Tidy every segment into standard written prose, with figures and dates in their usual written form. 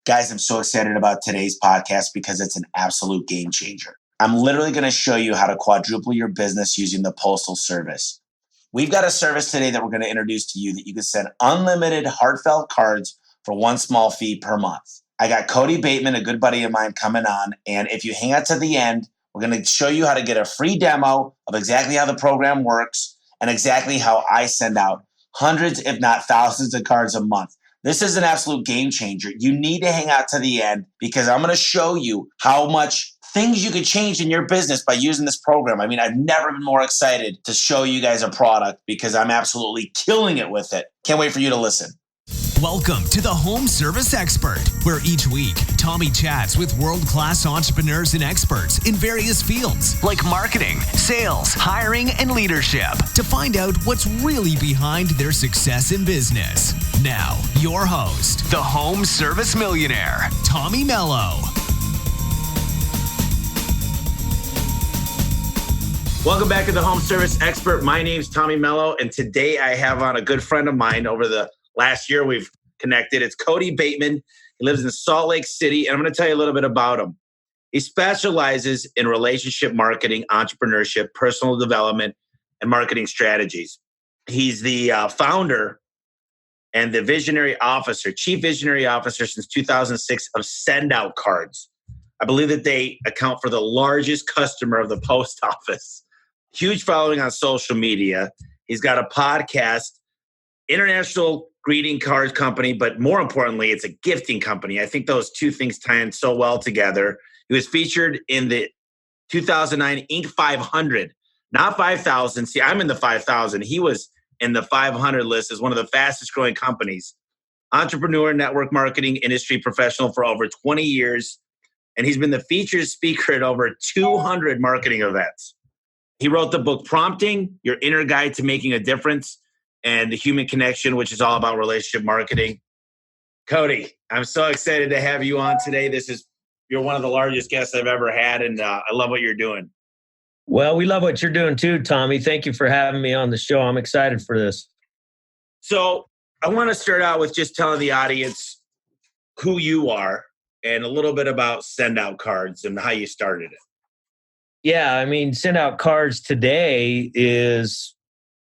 Guys, I'm so excited about today's podcast because it's an absolute game changer. I'm literally going to show you how to quadruple your business using the Postal Service. We've got a service today that we're going to introduce to you that you can send unlimited heartfelt cards for one small fee per month. I got Kody Bateman, a good buddy of mine, coming on. And if you hang out to the end, we're going to show you how to get a free demo of exactly how the program works and exactly how I send out hundreds, if not thousands of cards a month. This is an absolute game changer. You need to hang out to the end because I'm going to show you how much things you could change in your business by using this program. I mean, I've never been more excited to show you guys a product because I'm absolutely killing it with it. Can't wait for you to listen. Welcome to the Home Service Expert, where each week, Tommy chats with world-class entrepreneurs and experts in various fields like marketing, sales, hiring, and leadership to find out what's really behind their success in business. Now, your host, the Home Service Millionaire, Tommy Mello. Welcome back to the Home Service Expert. My name's Tommy Mello, and today I have on a good friend of mine. Over the last year we've connected. It's Kody Bateman. He lives in Salt Lake City, and I'm going to tell you a little bit about him. He specializes in relationship marketing, entrepreneurship, personal development, and marketing strategies. He's the founder and the chief visionary officer since 2006 of SendOutCards. I believe that they account for the largest customer of the post office. Huge following on social media. He's got a podcast, international greeting cards company, but more importantly, it's a gifting company. I think those two things tie in so well together. He was featured in the 2009 Inc. 500, not 5,000. See, I'm in the 5,000. He was in the 500 list as one of the fastest growing companies. Entrepreneur, network marketing industry professional for over 20 years. And he's been the featured speaker at over 200 marketing events. He wrote the book Prompting, Your Inner Guide to Making a Difference, and The Human Connection, which is all about relationship marketing. Kody, I'm so excited to have you on today. You're one of the largest guests I've ever had, and I love what you're doing. Well, we love what you're doing too, Tommy. Thank you for having me on the show. I'm excited for this. So I want to start out with just telling the audience who you are and a little bit about SendOutCards and how you started it. Yeah, I mean, SendOutCards today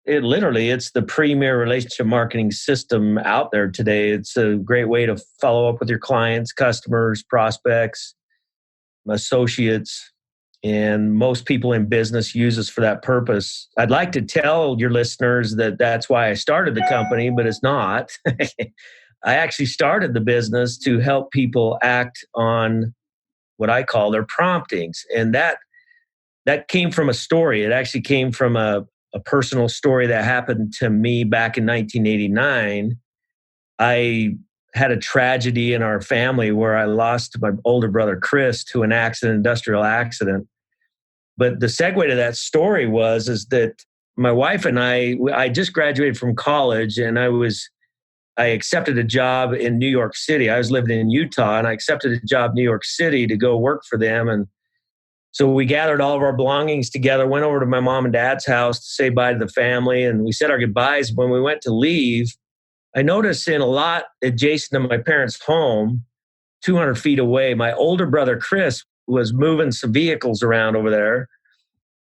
it's the premier relationship marketing system out there today. It's a great way to follow up with your clients, customers, prospects, associates, and most people in business use us for that purpose. I'd like to tell your listeners that that's why I started the company, but it's not. I actually started the business to help people act on what I call their promptings. And that came from a story. It actually came from a personal story that happened to me back in 1989. I had a tragedy in our family where I lost my older brother, Chris, to an industrial accident. But the segue to that story is that my wife and I just graduated from college, and I accepted a job in New York City. I was living in Utah, and I accepted a job in New York City to go work for them. And so we gathered all of our belongings together, went over to my mom and dad's house to say bye to the family, and we said our goodbyes. When we went to leave, I noticed in a lot adjacent to my parents' home, 200 feet away, my older brother, Chris, was moving some vehicles around over there.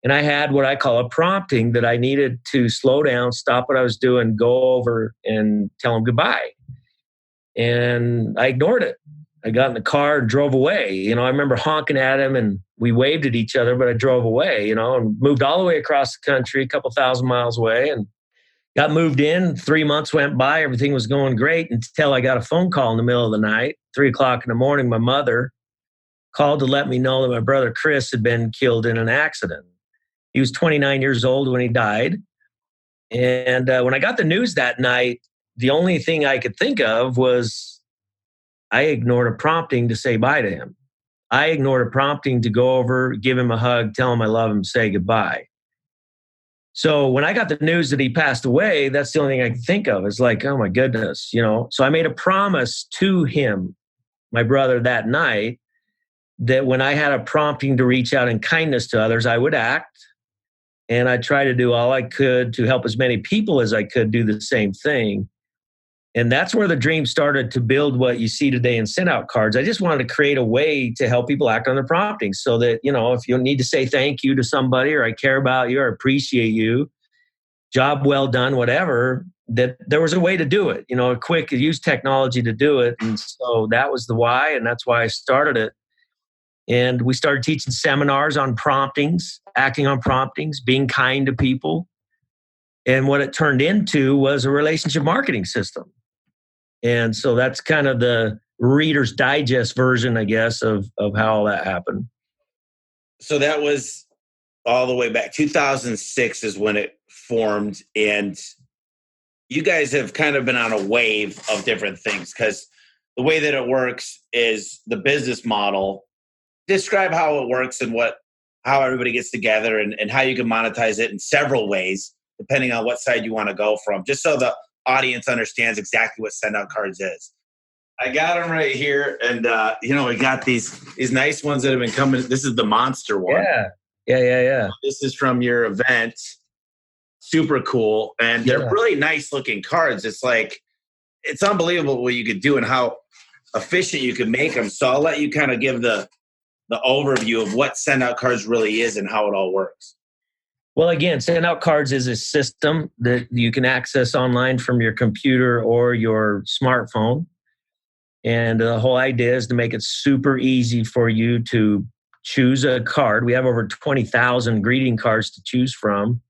And I had what I call a prompting that I needed to slow down, stop what I was doing, go over and tell him goodbye. And I ignored it. I got in the car and drove away. I remember honking at him and we waved at each other, but I drove away, and moved all the way across the country, a couple thousand miles away, and got moved in. 3 months went by. Everything was going great until I got a phone call in the middle of the night, 3:00 in the morning. My mother called to let me know that my brother Chris had been killed in an accident. He was 29 years old when he died. And when I got the news that night, the only thing I could think of was I ignored a prompting to say bye to him. I ignored a prompting to go over, give him a hug, tell him I love him, say goodbye. So when I got the news that he passed away, that's the only thing I could think of. It's like, oh my goodness, So I made a promise to him, my brother, that night, that when I had a prompting to reach out in kindness to others, I would act. And I tried to do all I could to help as many people as I could do the same thing. And that's where the dream started to build what you see today in SendOutCards. I just wanted to create a way to help people act on their promptings so that, if you need to say thank you to somebody, or I care about you or appreciate you, job well done, whatever, that there was a way to do it, use technology to do it. And so that was the why, and that's why I started it. And we started teaching seminars on promptings, acting on promptings, being kind to people. And what it turned into was a relationship marketing system. And so that's kind of the Reader's Digest version, I guess, of how all that happened. So that was all the way back. 2006 is when it formed. And you guys have kind of been on a wave of different things, because the way that it works is the business model. Describe how it works and how everybody gets together and how you can monetize it in several ways, depending on what side you want to go from, just so the audience understands exactly what SendOutCards is. I got them right here, and we got these nice ones that have been coming. This is the monster one. Yeah. This is from your event. Super cool, and they're really nice looking cards. It's unbelievable what you could do and how efficient you can make them. So I'll let you kind of give the overview of what SendOutCards really is and how it all works. Well, again, SendOutCards is a system that you can access online from your computer or your smartphone. And the whole idea is to make it super easy for you to choose a card. We have over 20,000 greeting cards to choose from,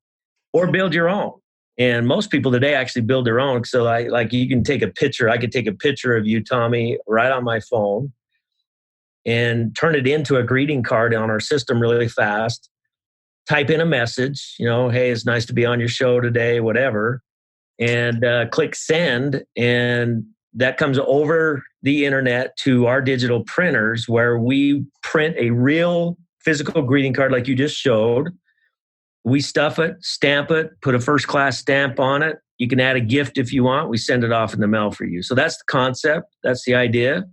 or build your own. And most people today actually build their own. So you can take a picture. I could take a picture of you, Tommy, right on my phone and turn it into a greeting card on our system really fast. Type in a message, hey, it's nice to be on your show today, whatever, and click send. And that comes over the internet to our digital printers, where we print a real physical greeting card like you just showed. We stuff it, stamp it, put a first-class stamp on it. You can add a gift if you want. We send it off in the mail for you. So that's the concept. That's the idea.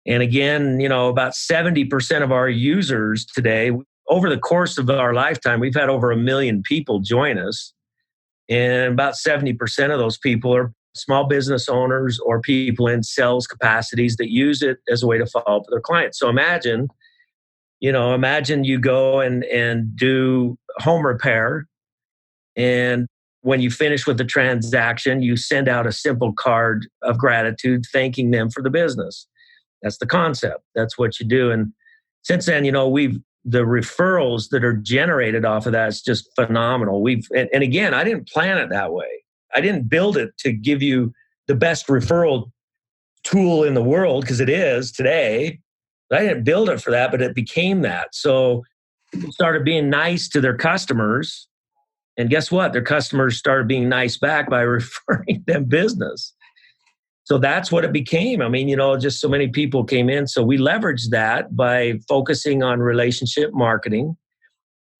And again, about 70% of our users today, over the course of our lifetime, we've had over 1 million people join us. And about 70% of those people are small business owners or people in sales capacities that use it as a way to follow up with their clients. So imagine you go and do home repair. And when you finish with the transaction, you send out a simple card of gratitude, thanking them for the business. That's the concept. That's what you do. And since then, the referrals that are generated off of that is just phenomenal. And again, I didn't plan it that way. I didn't build it to give you the best referral tool in the world, because it is today. I didn't build it for that, but it became that. So people started being nice to their customers. And guess what? Their customers started being nice back by referring them business. So that's what it became. I mean, just so many people came in. So we leveraged that by focusing on relationship marketing.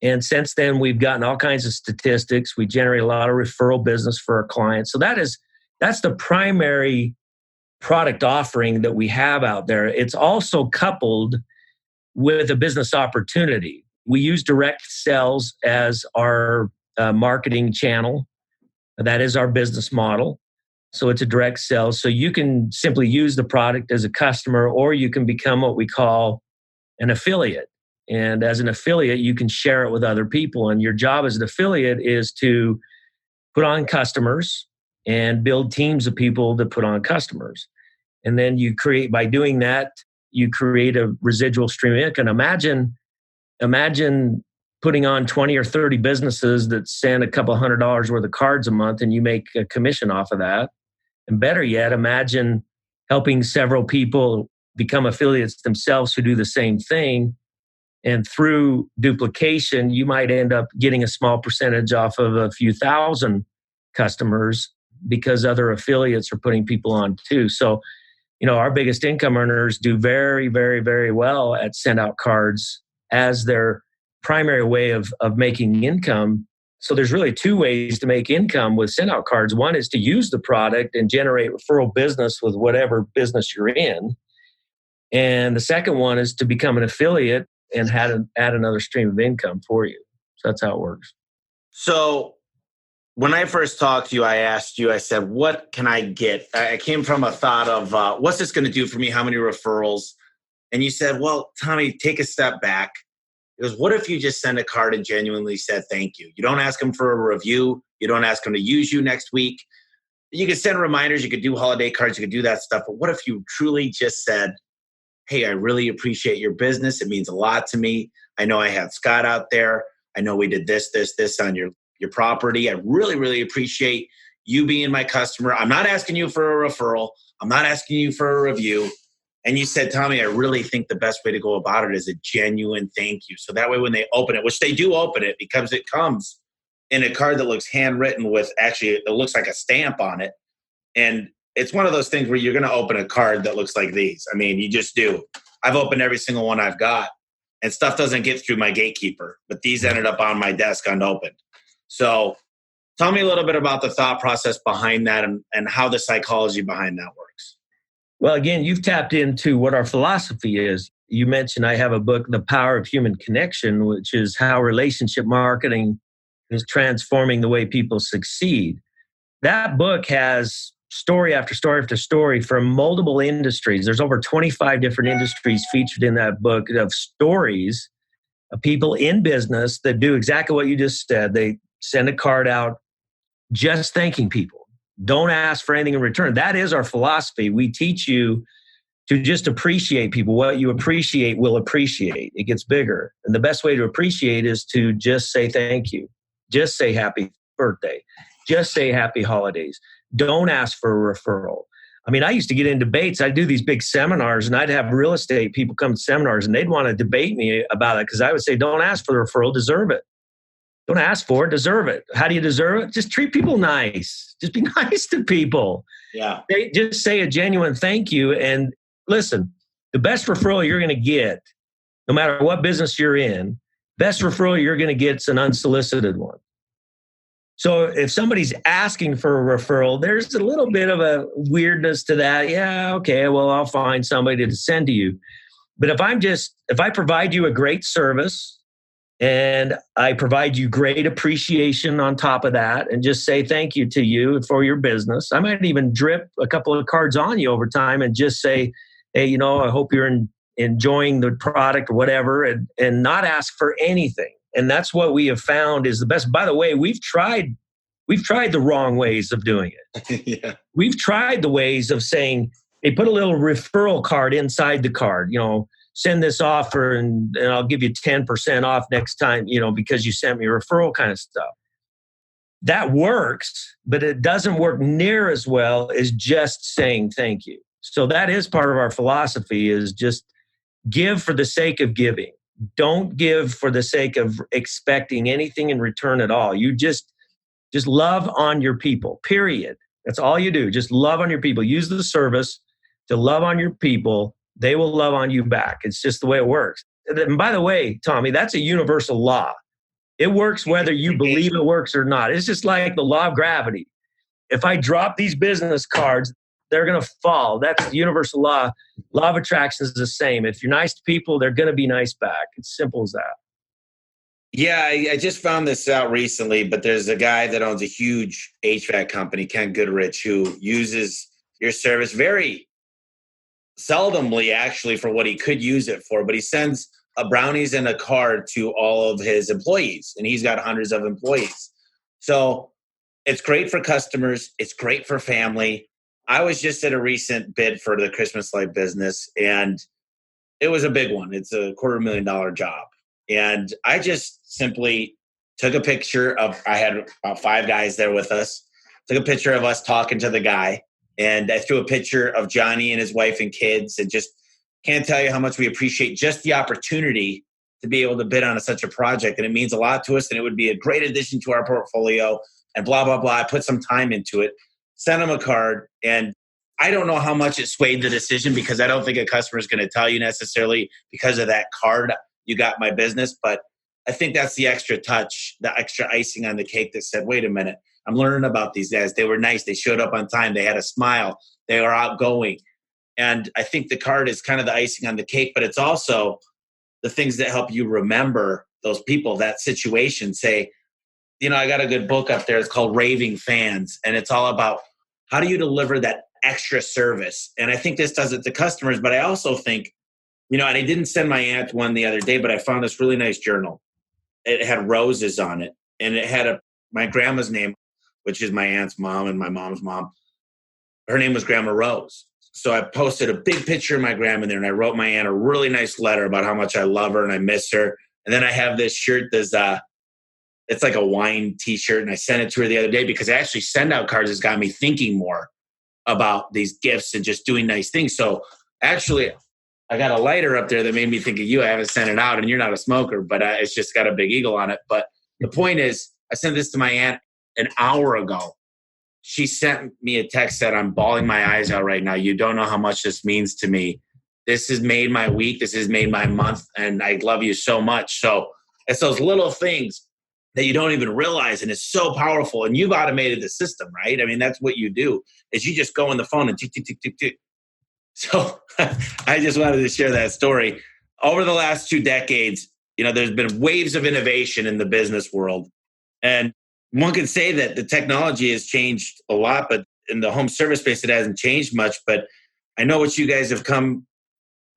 And since then, we've gotten all kinds of statistics. We generate a lot of referral business for our clients. So that's the primary product offering that we have out there. It's also coupled with a business opportunity. We use direct sales as our marketing channel. That is our business model. So it's a direct sell. So you can simply use the product as a customer, or you can become what we call an affiliate. And as an affiliate, you can share it with other people. And your job as an affiliate is to put on customers and build teams of people that put on customers. And then by doing that, you create a residual stream of income. Imagine putting on 20 or 30 businesses that send a couple $100 worth of cards a month, and you make a commission off of that. And better yet, imagine helping several people become affiliates themselves who do the same thing. And through duplication, you might end up getting a small percentage off of a few thousand customers because other affiliates are putting people on too. So, our biggest income earners do very, very, very well at SendOutCards as their primary way of making income. So there's really two ways to make income with SendOutCards. One is to use the product and generate referral business with whatever business you're in. And the second one is to become an affiliate and add another stream of income for you. So that's how it works. So when I first talked to you, I asked you, I said, what can I get? I came from a thought of what's this going to do for me? How many referrals? And you said, well, Tommy, take a step back. It goes, what if you just send a card and genuinely said thank you? You don't ask them for a review. You don't ask them to use you next week. You could send reminders. You could do holiday cards. You could do that stuff. But what if you truly just said, hey, I really appreciate your business. It means a lot to me. I know I had Scott out there. I know we did this on your property. I really, really appreciate you being my customer. I'm not asking you for a referral. I'm not asking you for a review. And you said, Tommy, I really think the best way to go about it is a genuine thank you. So that way when they open it, which they do open it because it comes in a card that looks handwritten with actually, it looks like a stamp on it. And it's one of those things where you're going to open a card that looks like these. I mean, you just do. I've opened every single one I've got and stuff doesn't get through my gatekeeper, but these ended up on my desk unopened. So tell me a little bit about the thought process behind that and how the psychology behind that works. Well, again, you've tapped into what our philosophy is. You mentioned I have a book, The Power of Human Connection, which is how relationship marketing is transforming the way people succeed. That book has story after story after story from multiple industries. There's over 25 different industries featured in that book of stories of people in business that do exactly what you just said. They send a card out just thanking people. Don't ask for anything in return. That is our philosophy. We teach you to just appreciate people. What you appreciate will appreciate. It gets bigger. And the best way to appreciate is to just say thank you. Just say happy birthday. Just say happy holidays. Don't ask for a referral. I mean, I used to get in debates. I'd do these big seminars and I'd have real estate people come to seminars and they'd want to debate me about it because I would say, don't ask for the referral, deserve it. Don't ask for it, deserve it. How do you deserve it? Just treat people nice. Just be nice to people. Yeah. They just say a genuine thank you. And listen, the best referral you're going to get, no matter what business you're in, best referral you're going to get is an unsolicited one. So if somebody's asking for a referral, there's a little bit of a weirdness to that. Yeah, okay, well, I'll find somebody to send to you. But if I provide you a great service, and I provide you great appreciation on top of that and just say thank you to you for your business. I might even drip a couple of cards on you over time and just say, hey, I hope you're enjoying the product or whatever and not ask for anything. And that's what we have found is the best. By the way, we've tried the wrong ways of doing it. Yeah. We've tried the ways of saying, hey, put a little referral card inside the card, send this offer and I'll give you 10% off next time, because you sent me a referral kind of stuff. That works, but it doesn't work near as well as just saying thank you. So that is part of our philosophy is just give for the sake of giving. Don't give for the sake of expecting anything in return at all. You just love on your people, period. That's all you do. Just love on your people. Use the service to love on your people. They will love on you back. It's just the way it works. And by the way, Tommy, that's a universal law. It works whether you believe it works or not. It's just like the law of gravity. If I drop these business cards, they're going to fall. That's the universal law. Law of attraction is the same. If you're nice to people, they're going to be nice back. It's simple as that. Yeah, I just found this out recently, but there's a guy that owns a huge HVAC company, Ken Goodrich, who uses your service very seldomly actually for what he could use it for, but he sends a brownies and a card to all of his employees, and he's got hundreds of employees. So it's great for customers. It's great for family. I was just at a recent bid for the Christmas light business, and it was a big one. It's a $250,000 job. And I just simply took a picture of, I had about 5 guys there with us, took a picture of us talking to the guy. And I threw a picture of Johnny and his wife and kids, and just can't tell you how much we appreciate just the opportunity to be able to bid on such a project. And it means a lot to us, and it would be a great addition to our portfolio and blah, blah, blah. I put some time into it, sent them a card, and I don't know how much it swayed the decision because I don't think a customer is going to tell you necessarily because of that card you got my business. But I think that's the extra touch, the extra icing on the cake that said, wait a minute, I'm learning about these guys. They were nice. They showed up on time. They had a smile. They are outgoing. And I think the card is kind of the icing on the cake, but it's also the things that help you remember those people, that situation. Say, I got a good book up there. It's called Raving Fans. And it's all about how do you deliver that extra service? And I think this does it to customers, but I also think, and I didn't send my aunt one the other day, but I found this really nice journal. It had roses on it, and it had my grandma's name, which is my aunt's mom and my mom's mom. Her name was Grandma Rose. So I posted a big picture of my grandma there, and I wrote my aunt a really nice letter about how much I love her and I miss her. And then I have this shirt that's it's like a wine t-shirt, and I sent it to her the other day because actually SendOutCards has got me thinking more about these gifts and just doing nice things. So actually, I got a lighter up there that made me think of you. I haven't sent it out, and you're not a smoker, but it's just got a big eagle on it. But the point is, I sent this to my aunt an hour ago. She sent me a text that I'm bawling my eyes out right now. You don't know how much this means to me. This has made my week. This has made my month, and I love you so much. So it's those little things that you don't even realize, and it's so powerful. And you've automated the system, right? I mean, that's what you do, is you just go on the phone and tick, tick, tick, tick, tick. So I just wanted to share that story. Over the last 2 decades, there's been waves of innovation in the business world. And one could say that the technology has changed a lot, but in the home service space, it hasn't changed much. But I know what you guys have come,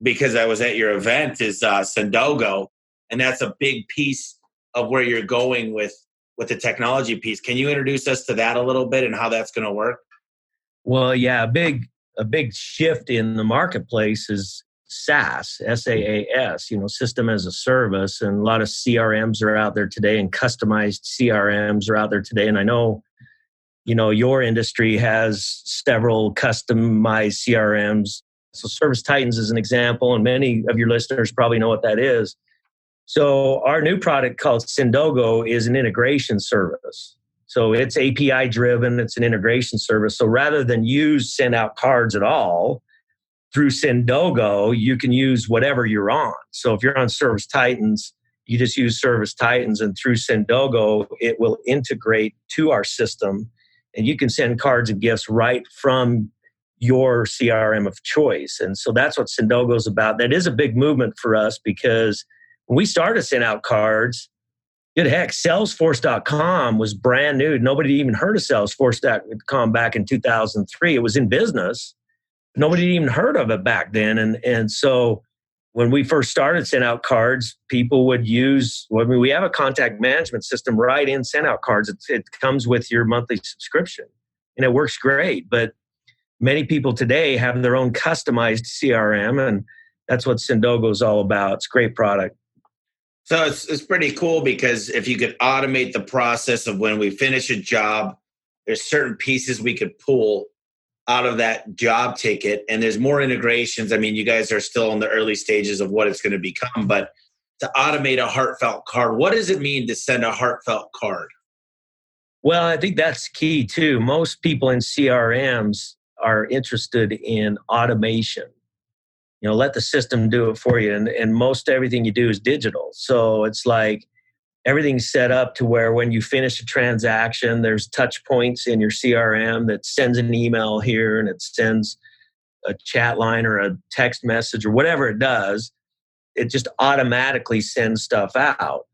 because I was at your event, is Sendogo. And that's a big piece of where you're going with the technology piece. Can you introduce us to that a little bit and how that's going to work? Well, yeah, a big shift in the marketplace is SaaS, SaaS, system as a service. And a lot of CRMs are out there today, and customized CRMs are out there today. And I know, your industry has several customized CRMs. So Service Titans is an example, and many of your listeners probably know what that is. So our new product called Sendogo is an integration service. So it's API driven. It's an integration service. So rather than use SendOutCards at all, through Sendogo, you can use whatever you're on. So if you're on Service Titans, you just use Service Titans, and through Sendogo, it will integrate to our system, and you can send cards and gifts right from your CRM of choice. And so that's what Sendogo is about. That is a big movement for us, because when we started SendOutCards, good heck, Salesforce.com was brand new. Nobody even heard of Salesforce.com back in 2003. It was in business. Nobody even heard of it back then. And so when we first started SendOutCards, people would use, we have a contact management system right in SendOutCards. It comes with your monthly subscription, and it works great. But many people today have their own customized CRM, and that's what Sendogo is all about. It's a great product. So it's pretty cool, because if you could automate the process of when we finish a job, there's certain pieces we could pull out of that job ticket, and there's more integrations. I mean, you guys are still in the early stages of what it's going to become, but to automate a heartfelt card, what does it mean to send a heartfelt card? Well, I think that's key too. Most people in CRMs are interested in automation. Let the system do it for you. And most everything you do is digital. So it's like everything's set up to where when you finish a transaction, there's touch points in your CRM that sends an email here, and it sends a chat line or a text message or whatever it does. It just automatically sends stuff out.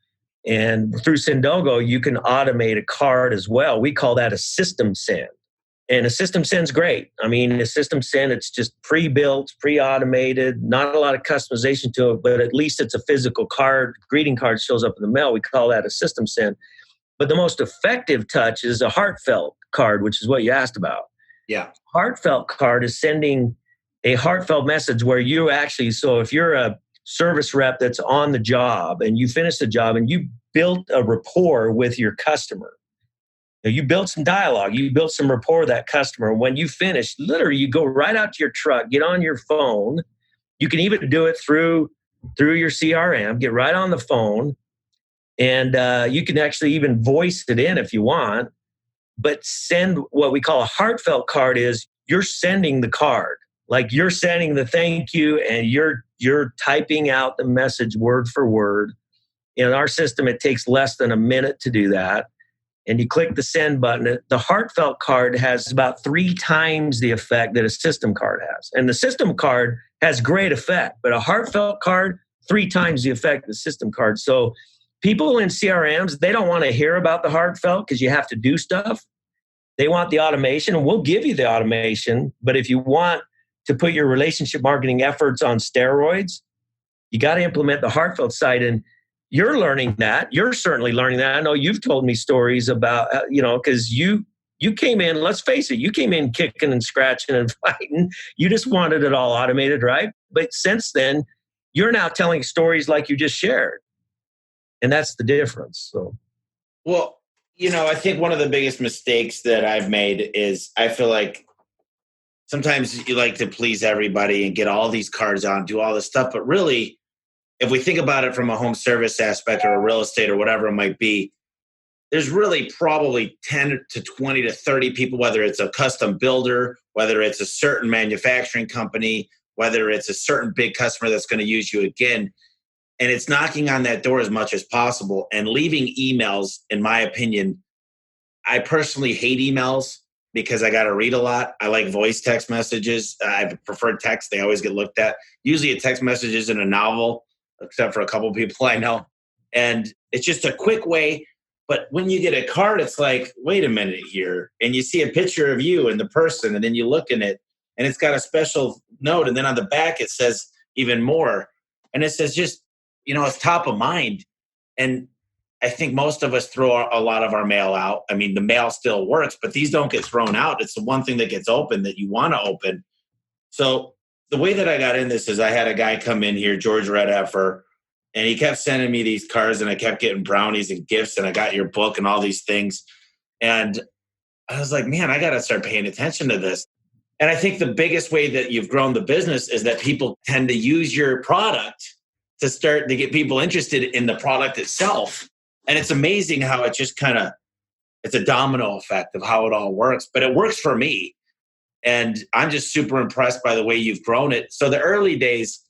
And through Sendogo, you can automate a card as well. We call that a system send. And a system send's great. I mean, a system send, it's just pre-built, pre-automated, not a lot of customization to it, but at least it's a physical card. Greeting card shows up in the mail. We call that a system send. But the most effective touch is a heartfelt card, which is what you asked about. Yeah. Heartfelt card is sending a heartfelt message where you actually, so if you're a service rep that's on the job and you finish the job and you built a rapport with your customer, you built some dialogue, you built some rapport with that customer. When you finish, literally, you go right out to your truck, get on your phone. You can even do it through your CRM, get right on the phone, and you can actually even voice it in if you want. But send what we call a heartfelt card is you're sending the card. Like you're sending the thank you, and you're typing out the message word for word. In our system, it takes less than a minute to do that. And you click the send button. The heartfelt card has about 3 times the effect that a system card has. And the system card has great effect, but a heartfelt card, 3 times the effect of the system card. So people in CRMs, they don't want to hear about the heartfelt because you have to do stuff. They want the automation, and we'll give you the automation. But if you want to put your relationship marketing efforts on steroids, you got to implement the heartfelt side. And you're learning that. You're certainly learning that. I know you've told me stories about, because you came in, let's face it, you came in kicking and scratching and fighting. You just wanted it all automated, right? But since then, you're now telling stories like you just shared. And that's the difference. So, well, I think one of the biggest mistakes that I've made is I feel like sometimes you like to please everybody and get all these cards on, do all this stuff. But really, if we think about it from a home service aspect or a real estate or whatever it might be, there's really probably 10 to 20 to 30 people, whether it's a custom builder, whether it's a certain manufacturing company, whether it's a certain big customer that's going to use you again. And it's knocking on that door as much as possible and leaving emails, in my opinion. I personally hate emails because I got to read a lot. I like voice text messages. I prefer text. They always get looked at. Usually a text message isn't a novel, except for a couple of people I know. And it's just a quick way. But when you get a card, it's like, wait a minute here. And you see a picture of you and the person, and then you look in it, and it's got a special note. And then on the back, it says even more. And it says just, it's top of mind. And I think most of us throw a lot of our mail out. I mean, the mail still works, but these don't get thrown out. It's the one thing that gets open that you want to open. So the way that I got in this is I had a guy come in here, George Redheffer, and he kept sending me these cards, and I kept getting brownies and gifts, and I got your book and all these things. And I was like, man, I got to start paying attention to this. And I think the biggest way that you've grown the business is that people tend to use your product to start to get people interested in the product itself. And it's amazing how it just it's a domino effect of how it all works. But it works for me. And I'm just super impressed by the way you've grown it. So the early days,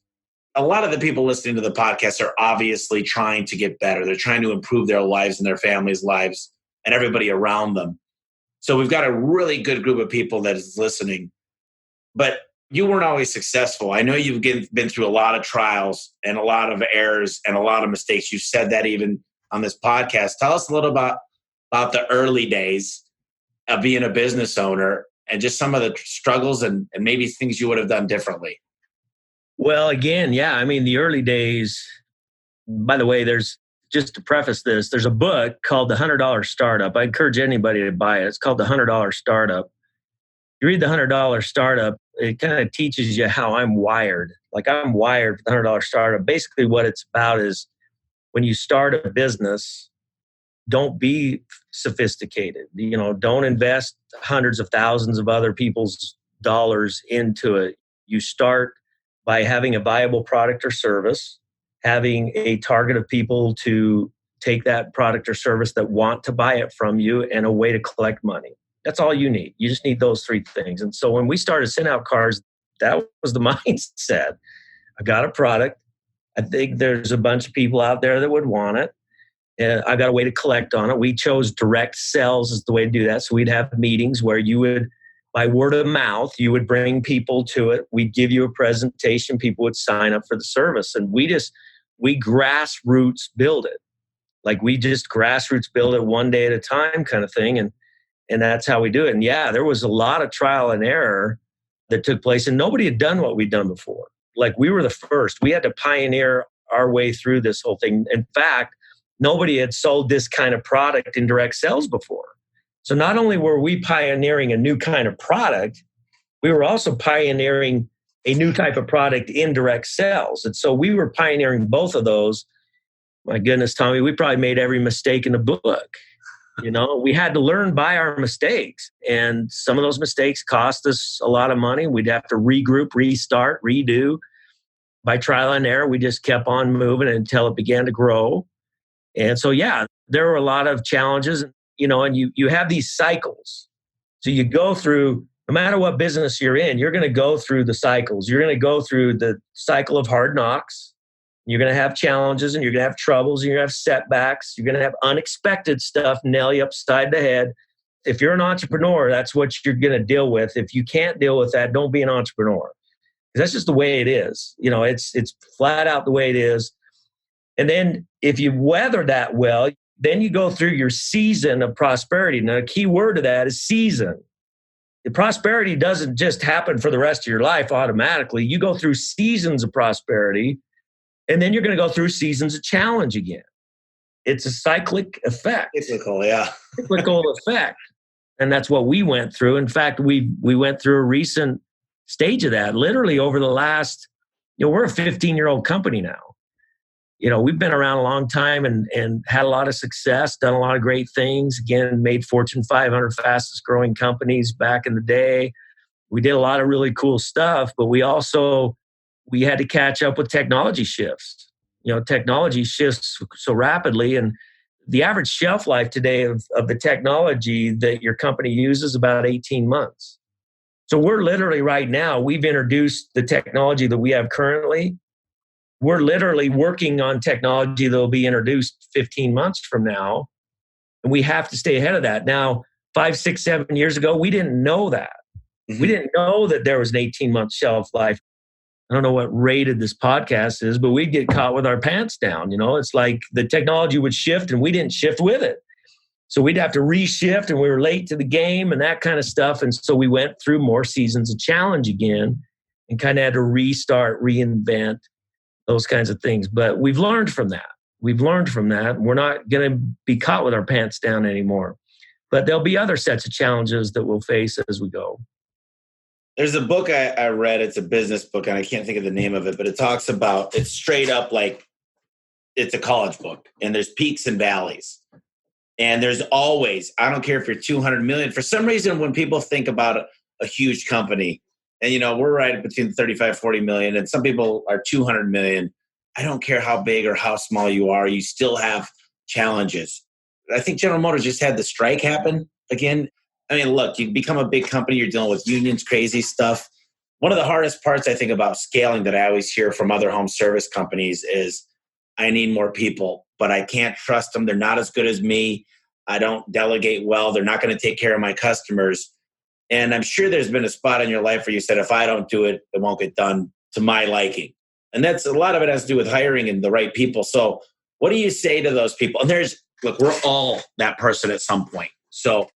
a lot of the people listening to the podcast are obviously trying to get better. They're trying to improve their lives and their families' lives and everybody around them. So we've got a really good group of people that is listening. But you weren't always successful. I know you've been through a lot of trials and a lot of errors and a lot of mistakes. You said that even on this podcast. Tell us a little about the early days of being a business owner and just some of the struggles and maybe things you would have done differently. Well, again, yeah. I mean, the early days, by the way, just to preface this, there's a book called The $100 Startup. I encourage anybody to buy it. It's called The $100 Startup. You read The $100 Startup, it kind of teaches you how I'm wired. Like I'm wired for the $100 Startup. Basically what it's about is when you start a business, don't be sophisticated. Don't invest hundreds of thousands of other people's dollars into it. You start by having a viable product or service, having a target of people to take that product or service that want to buy it from you, and a way to collect money. That's all you need. You just need those three things. And so when we started SendOutCards, that was the mindset. I got a product. I think there's a bunch of people out there that would want it. And I got a way to collect on it. We chose direct sales as the way to do that. So we'd have meetings where you would, by word of mouth, you would bring people to it. We'd give you a presentation. People would sign up for the service. And we grassroots build it. Like we just grassroots build it one day at a time kind of thing. And that's how we do it. And yeah, there was a lot of trial and error that took place, and nobody had done what we'd done before. Like we were the first. We had to pioneer our way through this whole thing. In fact, nobody had sold this kind of product in direct sales before. So not only were we pioneering a new kind of product, we were also pioneering a new type of product in direct sales. And so we were pioneering both of those. My goodness, Tommy, we probably made every mistake in the book. We had to learn by our mistakes. And some of those mistakes cost us a lot of money. We'd have to regroup, restart, redo. By trial and error, we just kept on moving until it began to grow. And so, yeah, there were a lot of challenges, and you have these cycles. So you go through, no matter what business you're in, you're going to go through the cycles. You're going to go through the cycle of hard knocks. You're going to have challenges, and you're going to have troubles, and you're going to have setbacks. You're going to have unexpected stuff nail you upside the head. If you're an entrepreneur, that's what you're going to deal with. If you can't deal with that, don't be an entrepreneur. That's just the way it is. It's flat out the way it is. And then if you weather that well, then you go through your season of prosperity. Now, a key word to that is season. The prosperity doesn't just happen for the rest of your life automatically. You go through seasons of prosperity, and then you're going to go through seasons of challenge again. It's a cyclic effect. Cyclical, yeah. Cyclical effect. And that's what we went through. In fact, we went through a recent stage of that. Literally over the last, we're a 15-year-old company now. We've been around a long time and had a lot of success, done a lot of great things. Again, made Fortune 500 fastest growing companies back in the day. We did a lot of really cool stuff, but we had to catch up with technology shifts. Technology shifts so rapidly, and the average shelf life today of the technology that your company uses is about 18 months. So we're literally right now, we've introduced the technology that we have currently. We're literally working on technology that will be introduced 15 months from now. And we have to stay ahead of that. Now, 5, 6, 7 years ago, we didn't know that. Mm-hmm. We didn't know that there was an 18-month shelf life. I don't know what rated this podcast is, but we'd get caught with our pants down. It's like the technology would shift and we didn't shift with it. So we'd have to reshift, and we were late to the game and that kind of stuff. And so we went through more seasons of challenge again and kind of had to restart, reinvent, those kinds of things. But we've learned from that. We're not going to be caught with our pants down anymore. But there'll be other sets of challenges that we'll face as we go. There's a book I read. It's a business book, and I can't think of the name of it, but it talks about, it's straight up like it's a college book, and there's peaks and valleys. And there's always, I don't care if you're 200 million. For some reason, when people think about a huge company, and we're right between 35, 40 million, and some people are 200 million. I don't care how big or how small you are, you still have challenges. I think General Motors just had the strike happen again. I mean, look, you become a big company, you're dealing with unions, crazy stuff. One of the hardest parts I think about scaling that I always hear from other home service companies is, I need more people, but I can't trust them. They're not as good as me. I don't delegate well. They're not going to take care of my customers. And I'm sure there's been a spot in your life where you said, if I don't do it, it won't get done to my liking. And that's a lot of it has to do with hiring and the right people. So what do you say to those people? And look, we're all that person at some point. So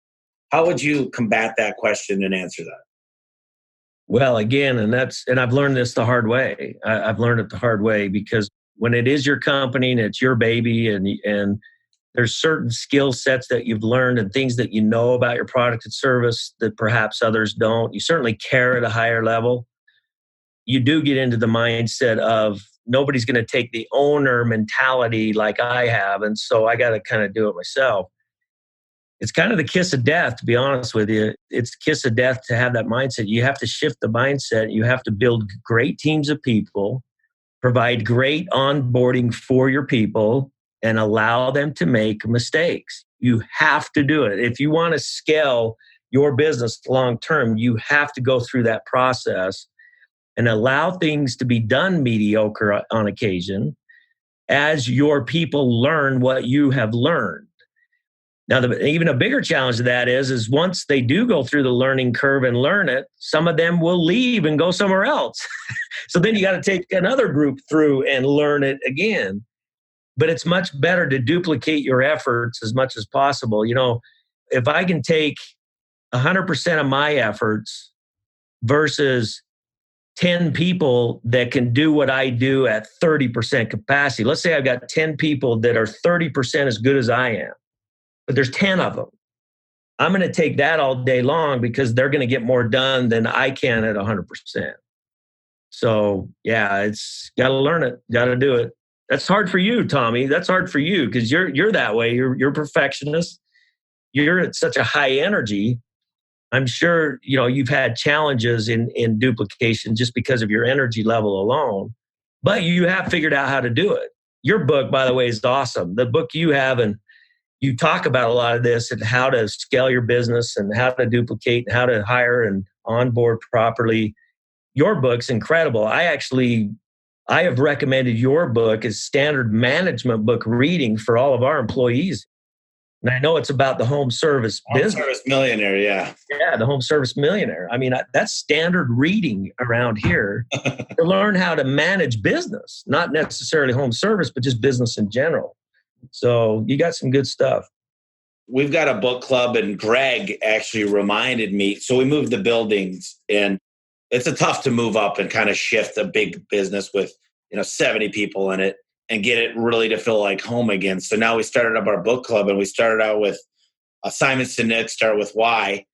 how would you combat that question and answer that? Well, again, and I've learned this the hard way. I've learned it the hard way, because when it is your company and it's your baby, and there's certain skill sets that you've learned and things that you know about your product and service that perhaps others don't. You certainly care at a higher level. You do get into the mindset of nobody's going to take the owner mentality like I have, and so I got to kind of do it myself. It's kind of the kiss of death, to be honest with you. It's kiss of death to have that mindset. You have to shift the mindset. You have to build great teams of people, provide great onboarding for your people, and allow them to make mistakes. You have to do it. If you want to scale your business long term, you have to go through that process and allow things to be done mediocre on occasion as your people learn what you have learned. Now, even a bigger challenge to that is once they do go through the learning curve and learn it, some of them will leave and go somewhere else. So then you got to take another group through and learn it again. But it's much better to duplicate your efforts as much as possible. If I can take 100% of my efforts versus 10 people that can do what I do at 30% capacity. Let's say I've got 10 people that are 30% as good as I am, but there's 10 of them. I'm going to take that all day long because they're going to get more done than I can at 100%. So yeah, it's got to learn it, got to do it. That's hard for you, Tommy. That's hard for you because you're that way. You're a perfectionist. You're at such a high energy. I'm sure you've had challenges in duplication just because of your energy level alone, but you have figured out how to do it. Your book, by the way, is awesome. The book you have, and you talk about a lot of this and how to scale your business and how to duplicate and how to hire and onboard properly. Your book's incredible. I have recommended your book as standard management book reading for all of our employees. And I know it's about the home service Home business. service millionaire, yeah. Yeah, the home service millionaire. I mean, that's standard reading around here to learn how to manage business, not necessarily home service, but just business in general. So you got some good stuff. We've got a book club, and Greg actually reminded me. So we moved the buildings, and it's a tough to move up and kind of shift a big business with 70 people in it and get it really to feel like home again. So now we started up our book club, and we started out with Simon Sinek, start with why.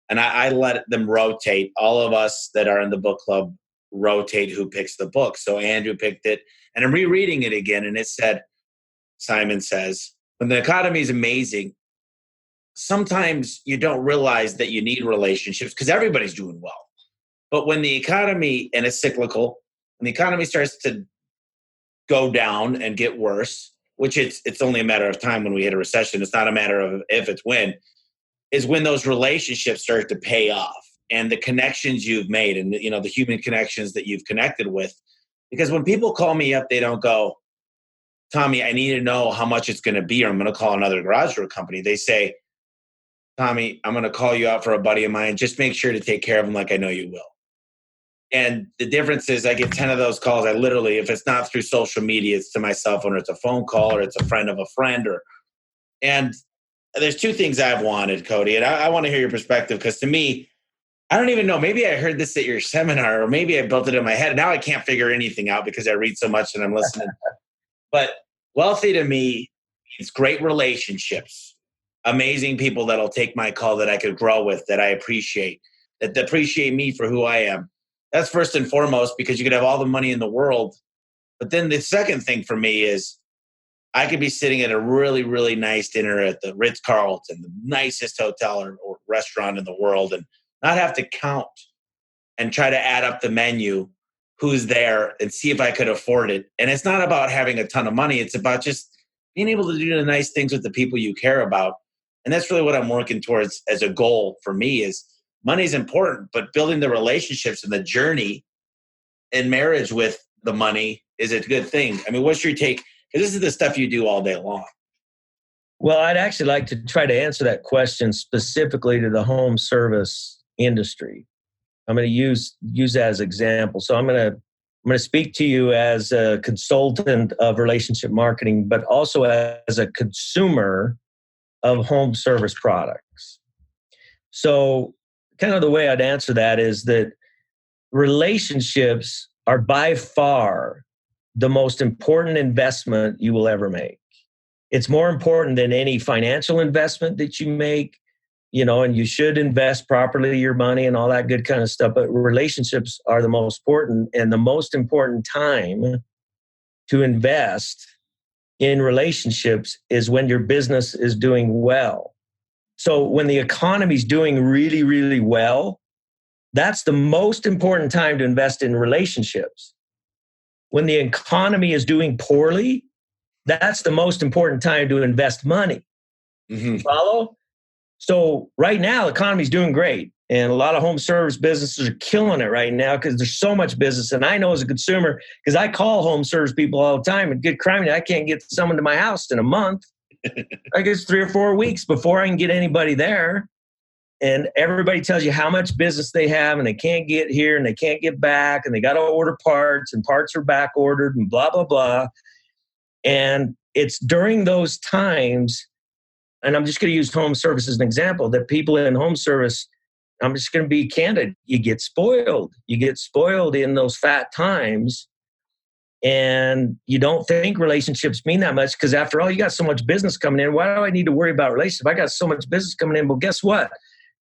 And I let them rotate. All of us that are in the book club rotate who picks the book. So Andrew picked it, and I'm rereading it again. And it said, Simon says, when the economy is amazing, sometimes you don't realize that you need relationships because everybody's doing well. But when the economy, and it's cyclical, when the economy starts to go down and get worse, which it's only a matter of time when we hit a recession, it's not a matter of if, it's when, is when those relationships start to pay off and the connections you've made and the human connections that you've connected with. Because when people call me up, they don't go, Tommy, I need to know how much it's going to be, or I'm going to call another garage door company. They say, Tommy, I'm going to call you out for a buddy of mine. Just make sure to take care of him like I know you will. And the difference is I get 10 of those calls. I literally, if it's not through social media, it's to my cell phone, or it's a phone call, or it's a friend of a friend. And there's two things I've wanted, Kody, and I want to hear your perspective, because to me, I don't even know. Maybe I heard this at your seminar, or maybe I built it in my head. Now I can't figure anything out because I read so much and I'm listening. But wealthy to me is great relationships, amazing people that'll take my call, that I could grow with, that I appreciate, that appreciate me for who I am. That's first and foremost, because you could have all the money in the world. But then the second thing for me is I could be sitting at a really, really nice dinner at the Ritz-Carlton, the nicest hotel or restaurant in the world, and not have to count and try to add up the menu, who's there, and see if I could afford it. And it's not about having a ton of money. It's about just being able to do the nice things with the people you care about. And that's really what I'm working towards as a goal for me. Is money's important, but building the relationships and the journey and marriage with the money is a good thing. I mean, what's your take? Because this is the stuff you do all day long. Well, I'd actually like to try to answer that question specifically to the home service industry. I'm going to use that as an example. So I'm going to speak to you as a consultant of relationship marketing, but also as a consumer of home service products. So kind of the way I'd answer that is that relationships are by far the most important investment you will ever make. It's more important than any financial investment that you make, and you should invest properly your money and all that good kind of stuff. But relationships are the most important, and the most important time to invest in relationships is when your business is doing well. So when the economy is doing really, really well, that's the most important time to invest in relationships. When the economy is doing poorly, that's the most important time to invest money. Mm-hmm. Follow? So right now, the economy is doing great. And a lot of home service businesses are killing it right now because there's so much business. And I know as a consumer, because I call home service people all the time, and good crime, I can't get someone to my house in a month. I guess 3 or 4 weeks before I can get anybody there. And everybody tells you how much business they have, and they can't get here, and they can't get back, and they got to order parts, and parts are back ordered, and blah, blah, blah. And it's during those times, and I'm just going to use home service as an example, that people in home service, I'm just going to be candid, you get spoiled. You get spoiled in those fat times, and you don't think relationships mean that much because after all, you got so much business coming in. Why do I need to worry about relationships? I got so much business coming in. Well, guess what?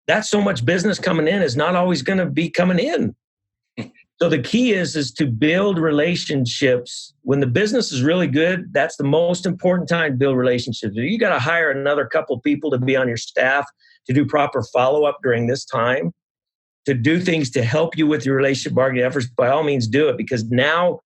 That so much business coming in is not always going to be coming in. So the key is to build relationships. When the business is really good, that's the most important time to build relationships. You got to hire another couple people to be on your staff to do proper follow-up during this time, to do things to help you with your relationship marketing efforts. By all means, do it, because now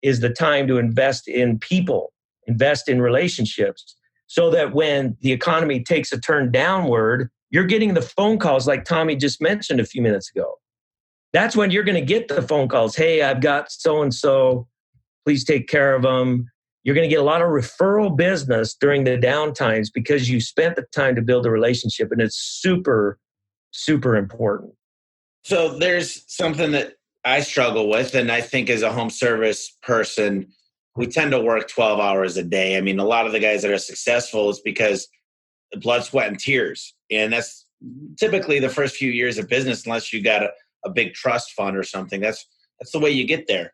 is the time to invest in people, invest in relationships, so that when the economy takes a turn downward, you're getting the phone calls like Tommy just mentioned a few minutes ago. That's when you're going to get the phone calls. Hey, I've got so-and-so. Please take care of them. you're going to get a lot of referral business during the downtimes because you spent the time to build a relationship. And it's super, super important. So there's something that I struggle with. And I think as a home service person, we tend to work 12 hours a day. I mean, a lot of the guys that are successful is because the blood, sweat, and tears. And that's typically the first few years of business, unless you got a big trust fund or something. That's the way you get there.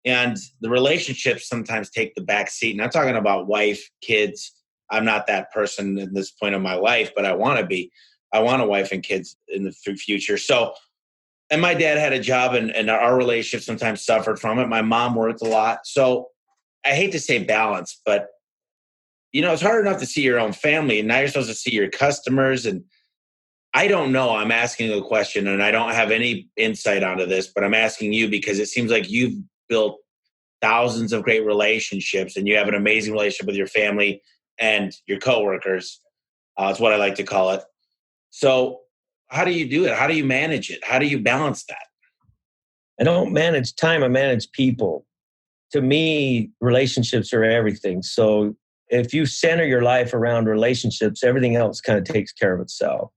And the relationships sometimes take the back seat. And I'm talking about wife, kids. I'm not that person at this point of my life, but I want to be. I want a wife and kids in the future. So, and my dad had a job and our relationship sometimes suffered from it. My mom worked a lot. So I hate to say balance, but it's hard enough to see your own family, and now you're supposed to see your customers. And I don't know. I'm asking a question and I don't have any insight onto this, but I'm asking you because it seems like you've built thousands of great relationships and you have an amazing relationship with your family and your coworkers. It's what I like to call it. So how do you do it? How do you manage it? How do you balance that? I don't manage time. I manage people. To me, relationships are everything. So if you center your life around relationships, everything else kind of takes care of itself.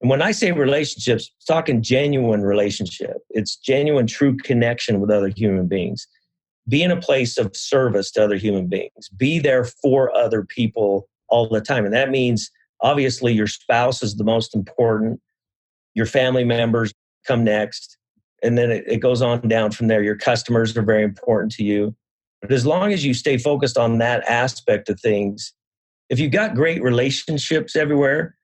And when I say relationships, I'm talking genuine relationship. It's genuine, true connection with other human beings. Be in a place of service to other human beings. Be there for other people all the time. And that means, obviously, your spouse is the most important. Your family members come next. And then it goes on down from there. Your customers are very important to you. But as long as you stay focused on that aspect of things, if you've got great relationships everywhere,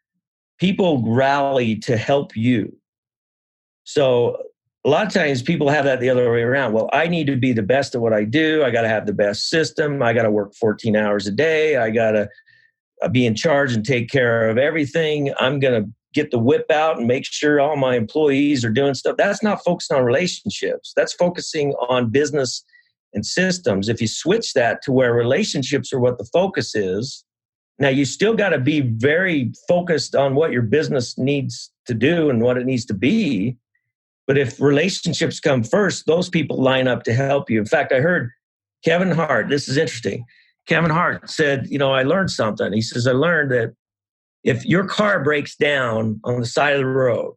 people rally to help you. So a lot of times people have that the other way around. Well, I need to be the best at what I do. I got to have the best system. I got to work 14 hours a day. I got to be in charge and take care of everything. I'm going to get the whip out and make sure all my employees are doing stuff. That's not focused on relationships. That's focusing on business and systems. If you switch that to where relationships are what the focus is, now you still got to be very focused on what your business needs to do and what it needs to be. But if relationships come first, those people line up to help you. In fact, I heard Kevin Hart, this is interesting. Kevin Hart said, I learned something. He says, I learned that if your car breaks down on the side of the road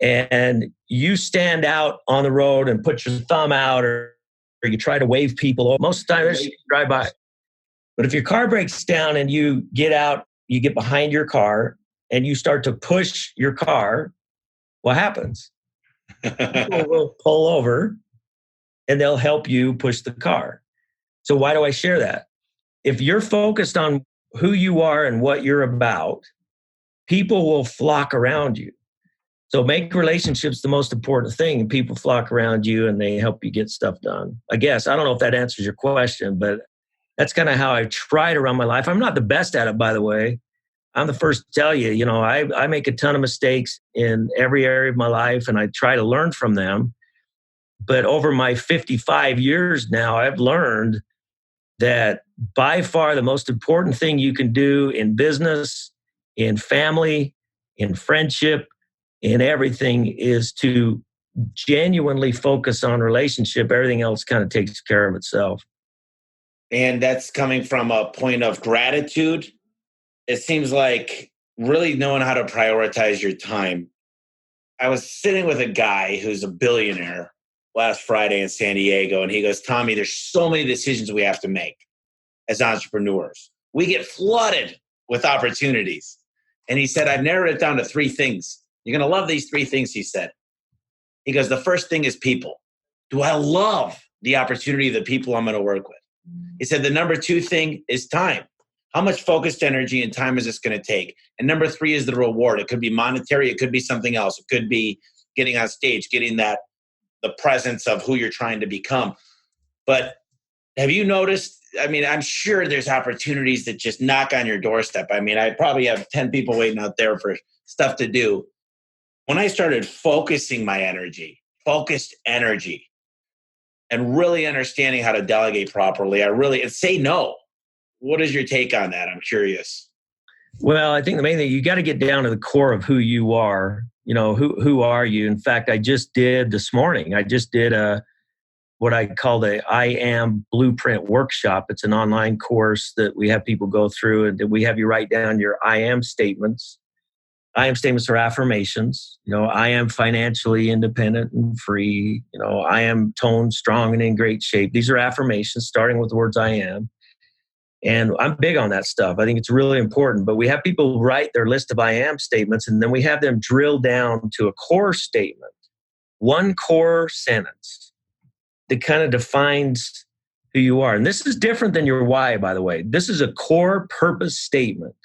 and you stand out on the road and put your thumb out or you try to wave people, most of the time you drive by. But if your car breaks down and you get out, you get behind your car and you start to push your car, what happens? People will pull over and they'll help you push the car. So why do I share that? If you're focused on who you are and what you're about, people will flock around you. So make relationships the most important thing, and people flock around you and they help you get stuff done. I guess, I don't know if that answers your question, but that's kind of how I try to run my life. I'm not the best at it, by the way. I'm the first to tell you, I make a ton of mistakes in every area of my life and I try to learn from them. But over my 55 years now, I've learned that by far the most important thing you can do in business, in family, in friendship, in everything is to genuinely focus on relationship. Everything else kind of takes care of itself. And that's coming from a point of gratitude. It seems like really knowing how to prioritize your time. I was sitting with a guy who's a billionaire last Friday in San Diego, and he goes, Tommy, there's so many decisions we have to make as entrepreneurs. We get flooded with opportunities. And he said, I've narrowed it down to 3 things. You're going to love these 3 things, he said. He goes, the first thing is people. Do I love the opportunity of the people I'm going to work with? He said, the number 2 thing is time. How much focused energy and time is this going to take? And number 3 is the reward. It could be monetary. It could be something else. It could be getting on stage, getting the presence of who you're trying to become. But have you noticed, I'm sure there's opportunities that just knock on your doorstep. I probably have 10 people waiting out there for stuff to do. When I started focused energy, and really understanding how to delegate properly, and say no. What is your take on that? I'm curious. Well, I think the main thing, you got to get down to the core of who you are. Who are you? In fact, I just did this morning, what I call the I Am Blueprint Workshop. It's an online course that we have people go through, and we have you write down your I am statements. I am statements are affirmations. I am financially independent and free. I am toned, strong, and in great shape. These are affirmations starting with the words I am. And I'm big on that stuff. I think it's really important. But we have people write their list of I am statements, and then we have them drill down to a core statement, one core sentence that kind of defines who you are. And this is different than your why, by the way. This is a core purpose statement.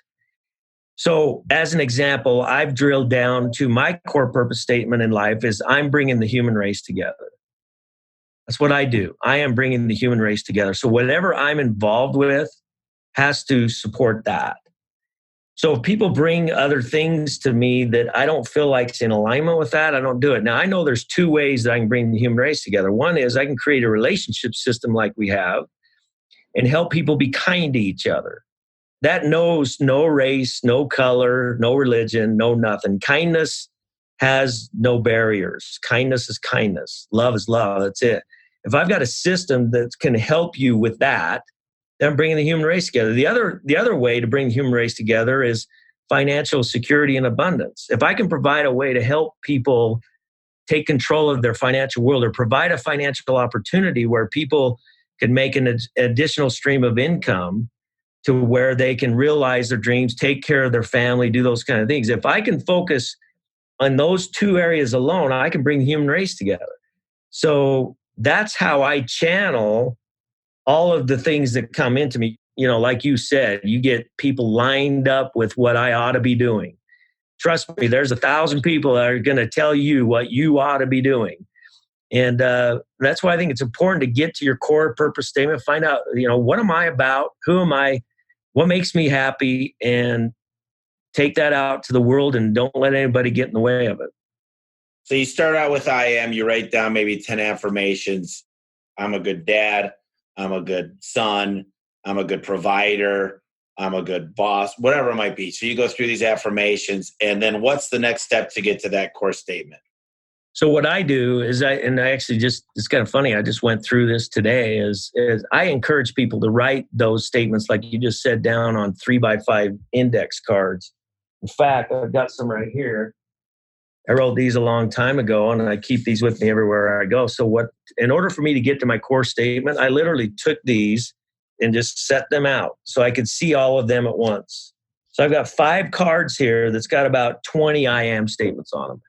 So as an example, I've drilled down to my core purpose statement in life is I'm bringing the human race together. That's what I do. I am bringing the human race together. So whatever I'm involved with has to support that. So if people bring other things to me that I don't feel like is in alignment with that, I don't do it. Now, I know there's two ways that I can bring the human race together. One is I can create a relationship system like we have and help people be kind to each other. That knows no race, no color, no religion, no nothing. Kindness has no barriers. Kindness is kindness. Love is love. That's it. If I've got a system that can help you with that, then I'm bringing the human race together. The other way to bring the human race together is financial security and abundance. If I can provide a way to help people take control of their financial world or provide a financial opportunity where people can make an additional stream of income to where they can realize their dreams, take care of their family, do those kind of things. If I can focus on those two areas alone, I can bring the human race together. So that's how I channel all of the things that come into me. Like you said, you get people lined up with what I ought to be doing. Trust me, there's 1,000 people that are going to tell you what you ought to be doing. And that's why I think it's important to get to your core purpose statement, find out, what am I about? Who am I? What makes me happy? And take that out to the world and don't let anybody get in the way of it. So you start out with I am, you write down maybe 10 affirmations. I'm a good dad. I'm a good son. I'm a good provider. I'm a good boss, whatever it might be. So you go through these affirmations, and then what's the next step to get to that core statement? So what I do is I actually just, it's kind of funny. I just went through this today is I encourage people to write those statements, like you just said, down on 3x5 index cards. In fact, I've got some right here. I wrote these a long time ago, and I keep these with me everywhere I go. So in order for me to get to my core statement, I literally took these and just set them out so I could see all of them at once. So I've got 5 cards here that's got about 20 I am statements on them.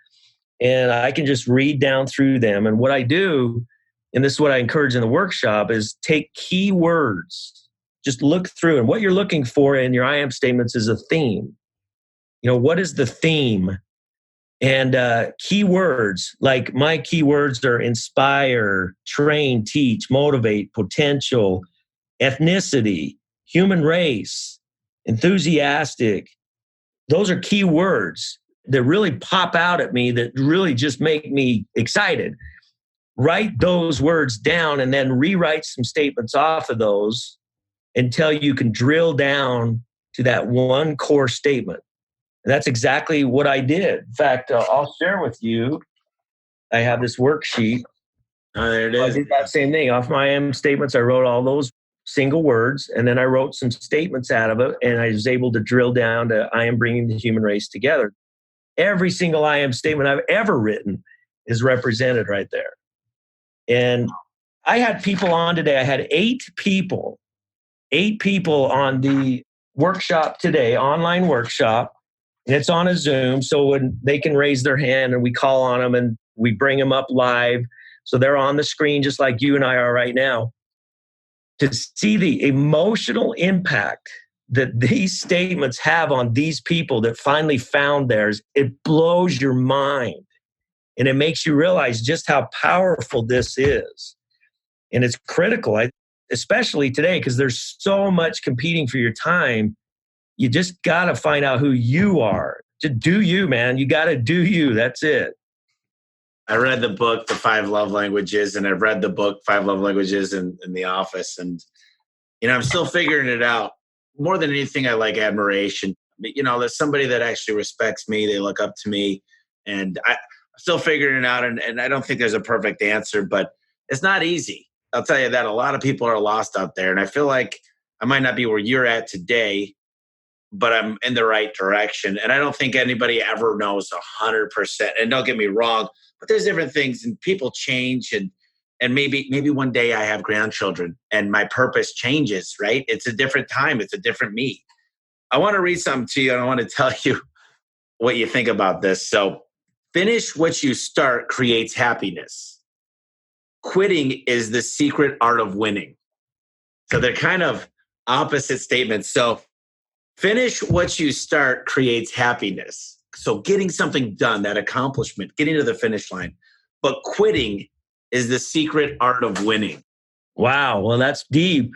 And I can just read down through them. And what I do, and this is what I encourage in the workshop, is take key words. Just look through. And what you're looking for in your I am statements is a theme. What is the theme? And keywords, like my keywords are inspire, train, teach, motivate, potential, ethnicity, human race, enthusiastic. Those are keywords that really pop out at me, that really just make me excited. Write those words down and then rewrite some statements off of those until you can drill down to that one core statement. And that's exactly what I did. In fact, I'll share with you. I have this worksheet. Oh, there it is. I did that same thing. Off my I am statements, I wrote all those single words, and then I wrote some statements out of it, and I was able to drill down to I am bringing the human race together. Every single I am statement I've ever written is represented right there. And I had people on today. I had 8 people on the workshop today, online workshop. And it's on a Zoom, so when they can raise their hand and we call on them and we bring them up live. So they're on the screen just like you and I are right now. To see the emotional impact that these statements have on these people that finally found theirs, it blows your mind. And it makes you realize just how powerful this is. And it's critical, especially today, because there's so much competing for your time. You just got to find out who you are. Just do you, man. You got to do you. That's it. I read the book, The 5 Love Languages, and I've read the book, 5 Love Languages in the office. And, I'm still figuring it out. More than anything, I like admiration. There's somebody that actually respects me. They look up to me. And I'm still figuring it out. And I don't think there's a perfect answer. But It's not easy. I'll tell you that a lot of people are lost out there. And I feel like I might not be where you're at today, but I'm in the right direction. And I don't think anybody ever knows 100%. And don't get me wrong, but there's different things and people change. And maybe one day I have grandchildren and my purpose changes, right? It's a different time. It's a different me. I want to read something to you and I want to tell you what you think about this. So, finish what you start creates happiness. Quitting is the secret art of winning. So they're kind of opposite statements. So finish what you start creates happiness. So getting something done, that accomplishment, getting to the finish line. But quitting is the secret art of winning. Wow. Well, that's deep.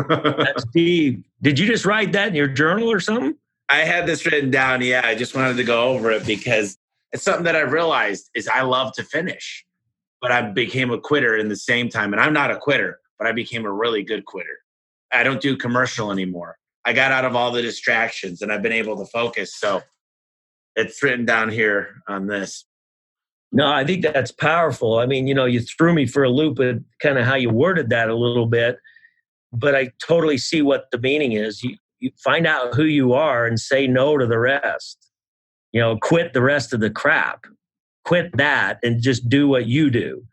That's deep. Did you just write that in your journal or something? I had this written down. Yeah, I just wanted to go over it because it's something that I've realized is I love to finish, but I became a quitter in the same time. And I'm not a quitter, but I became a really good quitter. I don't do commercial anymore. I got out of all the distractions and I've been able to focus. So it's written down here on this. No, I think that's powerful. I mean, you threw me for a loop at kind of how you worded that a little bit, but I totally see what the meaning is. You find out who you are and say no to the rest. Quit the rest of the crap. Quit that and just do what you do.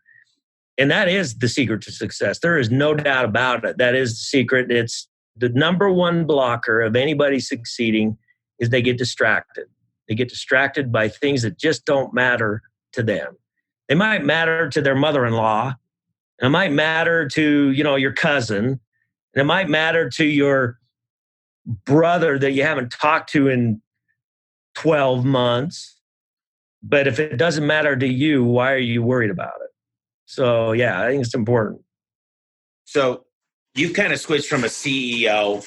And that is the secret to success. There is no doubt about it. That is the secret. It's the number one blocker of anybody succeeding is they get distracted. They get distracted by things that just don't matter to them. They might matter to their mother-in-law. And it might matter to, your cousin. And it might matter to your brother that you haven't talked to in 12 months. But if it doesn't matter to you, why are you worried about it? So, yeah, I think it's important. So you've kind of switched from a CEO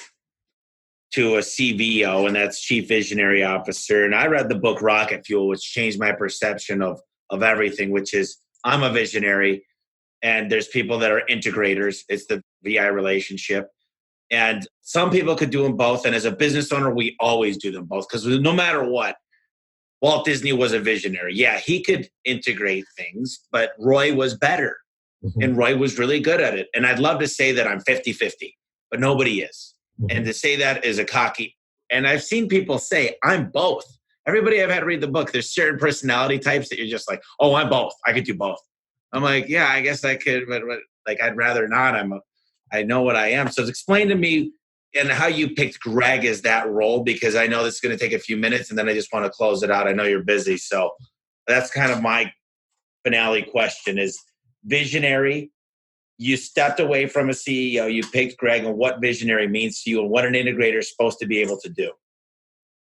to a CVO, and that's Chief Visionary Officer. And I read the book Rocket Fuel, which changed my perception of everything, which is I'm a visionary and there's people that are integrators. It's the VI relationship. And some people could do them both. And as a business owner, we always do them both because no matter what, Walt Disney was a visionary. Yeah, he could integrate things, but Roy was better. Mm-hmm. And Roy was really good at it. And I'd love to say that I'm 50-50, but nobody is. Mm-hmm. And to say that is a cocky. And I've seen people say, I'm both. Everybody I've had to read the book, there's certain personality types that you're just like, oh, I'm both. I could do both. I'm like, yeah, I guess I could, but like, I'd rather not. I know what I am. So explain to me and how you picked Greg as that role, because I know this is going to take a few minutes and then I just want to close it out. I know you're busy. So that's kind of my finale question is visionary. You stepped away from a CEO, you picked Greg, and what visionary means to you and what an integrator is supposed to be able to do.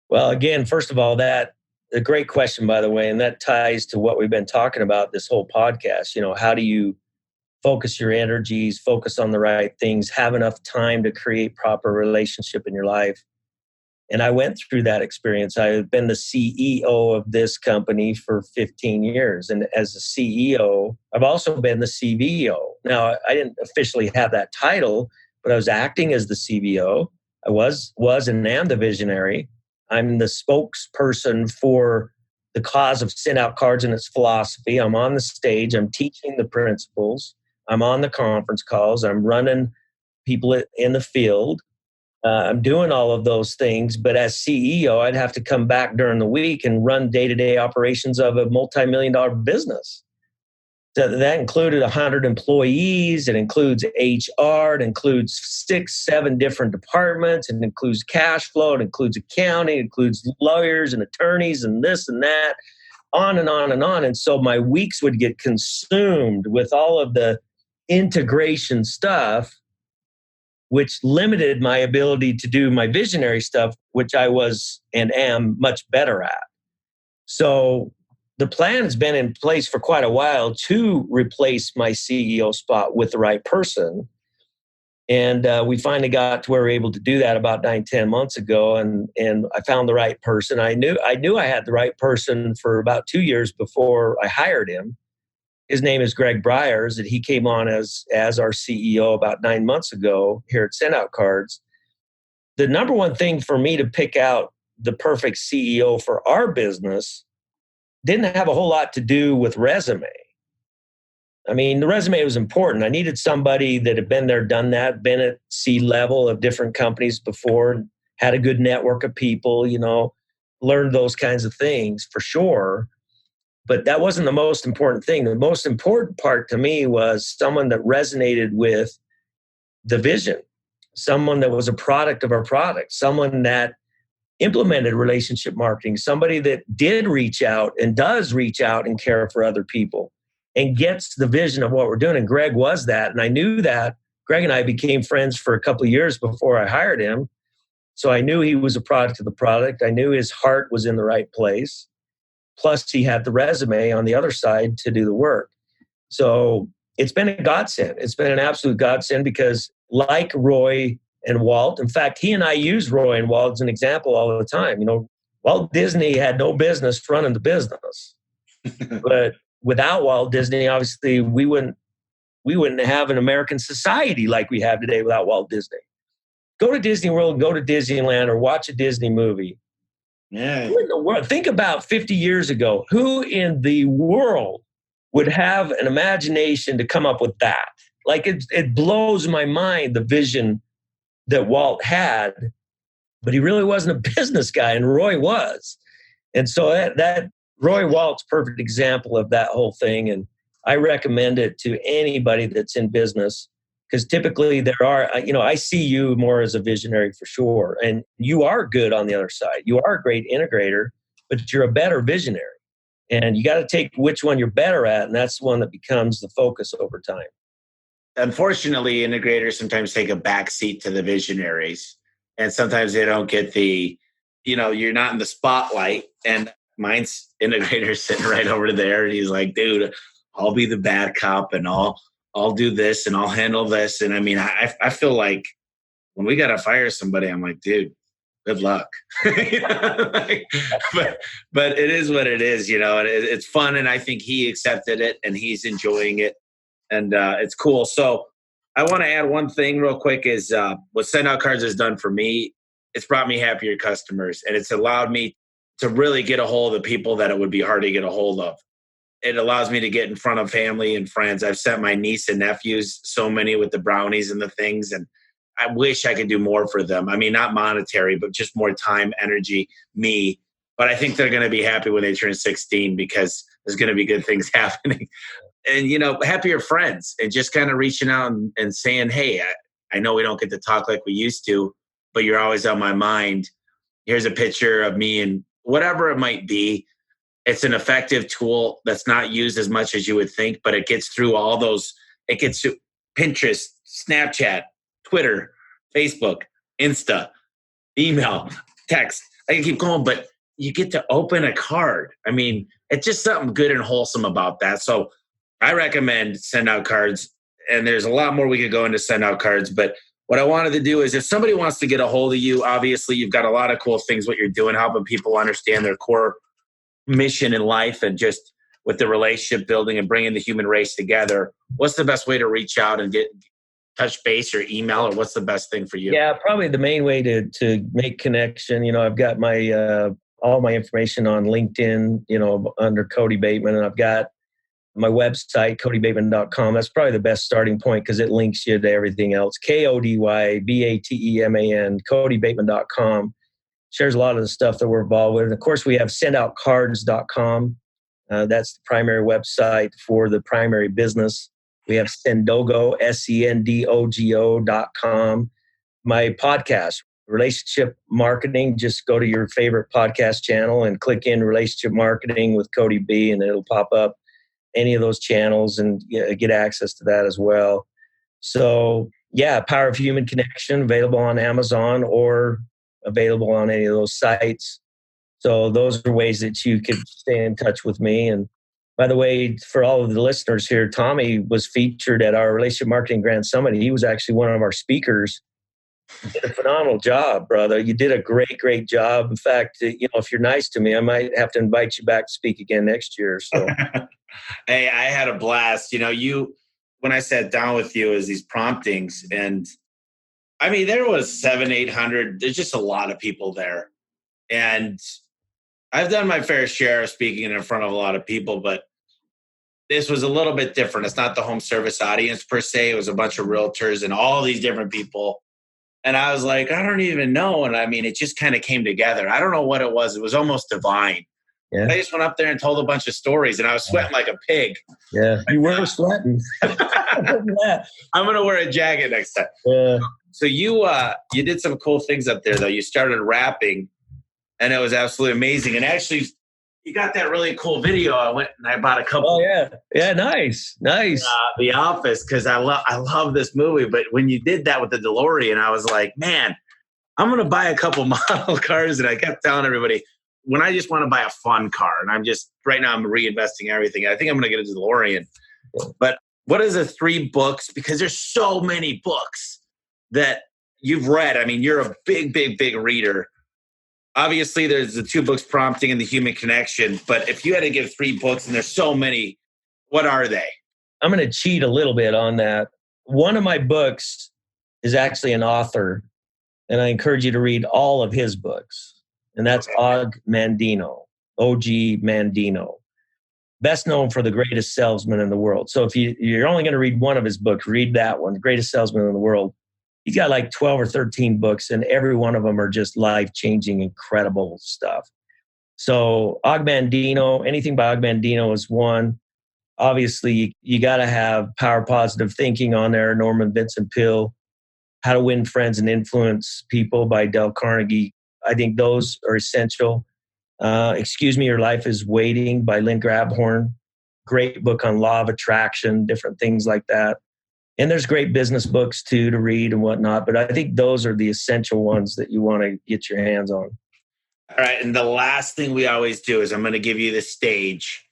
Well, again, first of all, that a great question, by the way, and that ties to what we've been talking about this whole podcast. How do you focus your energies, focus on the right things, have enough time to create proper relationship in your life? And I went through that experience. I've been the CEO of this company for 15 years. And as a CEO, I've also been the CVO. Now, I didn't officially have that title, but I was acting as the CVO. I was and am the visionary. I'm the spokesperson for the cause of SendOutCards and its philosophy. I'm on the stage. I'm teaching the principles. I'm on the conference calls. I'm running people in the field. I'm doing all of those things. But as CEO, I'd have to come back during the week and run day-to-day operations of a multi-million-dollar business. So that included 100 employees. It includes HR. It includes 6-7 different departments. It includes cash flow. It includes accounting. It includes lawyers and attorneys and this and that, on and on and on. And so my weeks would get consumed with all of the integration stuff, which limited my ability to do my visionary stuff, which I was and am much better at. So the plan has been in place for quite a while to replace my CEO spot with the right person. And we finally got to where we were able to do that about 9-10 months ago. And I found the right person. I knew I had the right person for about 2 years before I hired him. His name is Greg Bryers, and he came on as our CEO about 9 months ago here at SendOutCards. The number one thing for me to pick out the perfect CEO for our business didn't have a whole lot to do with resume. I mean, the resume was important. I needed somebody that had been there, done that, been at C-level of different companies before, had a good network of people, learned those kinds of things for sure. But that wasn't the most important thing. The most important part to me was someone that resonated with the vision, someone that was a product of our product, someone that implemented relationship marketing, somebody that did reach out and does reach out and care for other people and gets the vision of what we're doing. And Greg was that. And I knew that. Greg and I became friends for a couple of years before I hired him. So I knew he was a product of the product. I knew his heart was in the right place. Plus, he had the resume on the other side to do the work. So it's been a godsend. It's been an absolute godsend because like Roy and Walt, in fact, he and I use Roy and Walt as an example all the time. Walt Disney had no business running the business. But without Walt Disney, obviously, we wouldn't have an American society like we have today without Walt Disney. Go to Disney World, go to Disneyland, or watch a Disney movie. Yeah. Who in the world? Think about 50 years ago. Who in the world would have an imagination to come up with that? Like it blows my mind, the vision that Walt had, but he really wasn't a business guy, and Roy was. And so that Roy Walt's perfect example of that whole thing. And I recommend it to anybody that's in business because typically there are, I see you more as a visionary for sure. And you are good on the other side. You are a great integrator, but you're a better visionary. And you got to take which one you're better at. And that's the one that becomes the focus over time. Unfortunately, integrators sometimes take a back seat to the visionaries. And sometimes they don't get you're not in the spotlight. And mine's integrator sitting right over there. And he's like, dude, I'll be the bad cop and I'll do this and I'll handle this. And I mean, I feel like when we got to fire somebody, I'm like, dude, good luck. But it is what it is, and it's fun. And I think he accepted it and he's enjoying it. And it's cool. So I want to add one thing real quick is what SendOutCards has done for me. It's brought me happier customers and it's allowed me to really get a hold of people that it would be hard to get a hold of. It allows me to get in front of family and friends. I've sent my niece and nephews so many with the brownies and the things. And I wish I could do more for them. I mean, not monetary, but just more time, energy, me. But I think they're going to be happy when they turn 16 because there's going to be good things happening. And, happier friends and just kind of reaching out and saying, hey, I know we don't get to talk like we used to, but you're always on my mind. Here's a picture of me and whatever it might be. It's an effective tool that's not used as much as you would think, but it gets through all those. It gets to Pinterest, Snapchat, Twitter, Facebook, Insta, email, text. I can keep going, but you get to open a card. I mean, it's just something good and wholesome about that. So I recommend SendOutCards, and there's a lot more we could go into SendOutCards, but what I wanted to do is if somebody wants to get a hold of you, obviously you've got a lot of cool things, what you're doing, helping people understand their core mission in life and just with the relationship building and bringing the human race together. What's the best way to reach out and get touch base or email, or what's the best thing for you? Yeah, probably the main way to make connection. I've got my all my information on LinkedIn, under Kody Bateman, and I've got my website, kodybateman.com. That's probably the best starting point because it links you to everything else. KODYBATEMAN, kodybateman.com. Shares a lot of the stuff that we're involved with. And of course, we have SendOutCards.com. That's the primary website for the primary business. We have Sendogo, SENDOGO.com. My podcast, Relationship Marketing, just go to your favorite podcast channel and click in Relationship Marketing with Kody B, and it'll pop up any of those channels and get access to that as well. So, yeah, Power of Human Connection, available on Amazon or available on any of those sites. So those are ways that you could stay in touch with me. And by the way, for all of the listeners here, Tommy was featured at our Relationship Marketing Grand Summit. He was actually one of our speakers. You did a phenomenal job, brother. You did a great, great job. In fact, if you're nice to me, I might have to invite you back to speak again next year. So, hey, I had a blast. When I sat down with you, as these promptings, and I mean, there was 700-800. There's just a lot of people there, and I've done my fair share of speaking in front of a lot of people, but this was a little bit different. It's not the home service audience per se. It was a bunch of realtors and all these different people. And I was like, I don't even know. And I mean, it just kind of came together. I don't know what it was. It was almost divine. Yeah. I just went up there and told a bunch of stories, and I was sweating like a pig. Yeah, you were sweating. I'm going to wear a jacket next time. Yeah. So you did some cool things up there, though. You started rapping, and it was absolutely amazing. And actually, you got that really cool video. I went and I bought a couple. Oh, yeah. Yeah, nice. The Office, because I love this movie. But when you did that with the DeLorean, I was like, man, I'm going to buy a couple model cars. And I kept telling everybody, when I just want to buy a fun car, and right now I'm reinvesting everything. I think I'm going to get a DeLorean. But what is the 3 books? Because there's so many books that you've read. I mean, you're a big reader. Obviously, there's the 2 books, Prompting and The Human Connection. But if you had to give 3 books, and there's so many, what are they? I'm going to cheat a little bit on that. One of my books is actually an author, and I encourage you to read all of his books. And that's Og Mandino, O.G. Mandino. Best known for The Greatest Salesman in the World. So if you're only going to read one of his books, read that one, The Greatest Salesman in the World. He's got like 12 or 13 books, and every one of them are just life-changing, incredible stuff. So Og Mandino, anything by Og Mandino is one. Obviously, you got to have Power Positive Thinking on there, Norman Vincent Peale. How to Win Friends and Influence People by Dale Carnegie. I think those are essential. Excuse Me, Your Life is Waiting by Lynn Grabhorn. Great book on law of attraction, different things like that. And there's great business books too to read and whatnot. But I think those are the essential ones that you want to get your hands on. All right. And the last thing we always do is I'm going to give you the stage.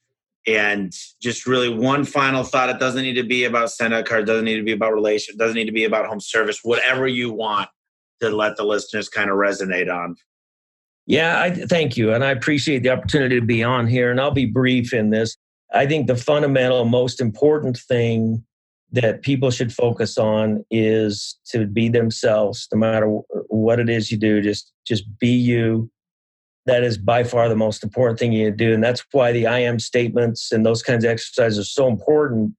And just really one final thought. It doesn't need to be about SendOutCards. Doesn't need to be about relation. Doesn't need to be about home service. Whatever you want to let the listeners kind of resonate on. Yeah, thank you. And I appreciate the opportunity to be on here. And I'll be brief in this. I think the fundamental, most important thing that people should focus on is to be themselves, no matter what it is you do. Just be you. That is by far the most important thing you do. And that's why the I am statements and those kinds of exercises are so important,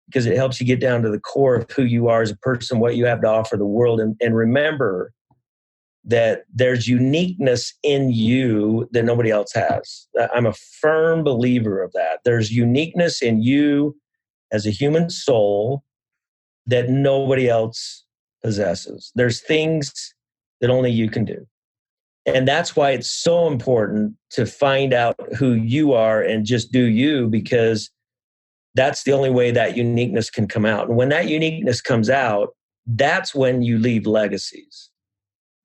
because it helps you get down to the core of who you are as a person, what you have to offer the world. And remember that there's uniqueness in you that nobody else has. I'm a firm believer of that. There's uniqueness in you as a human soul that nobody else possesses. There's things that only you can do. And that's why it's so important to find out who you are and just do you, because that's the only way that uniqueness can come out. And when that uniqueness comes out, that's when you leave legacies.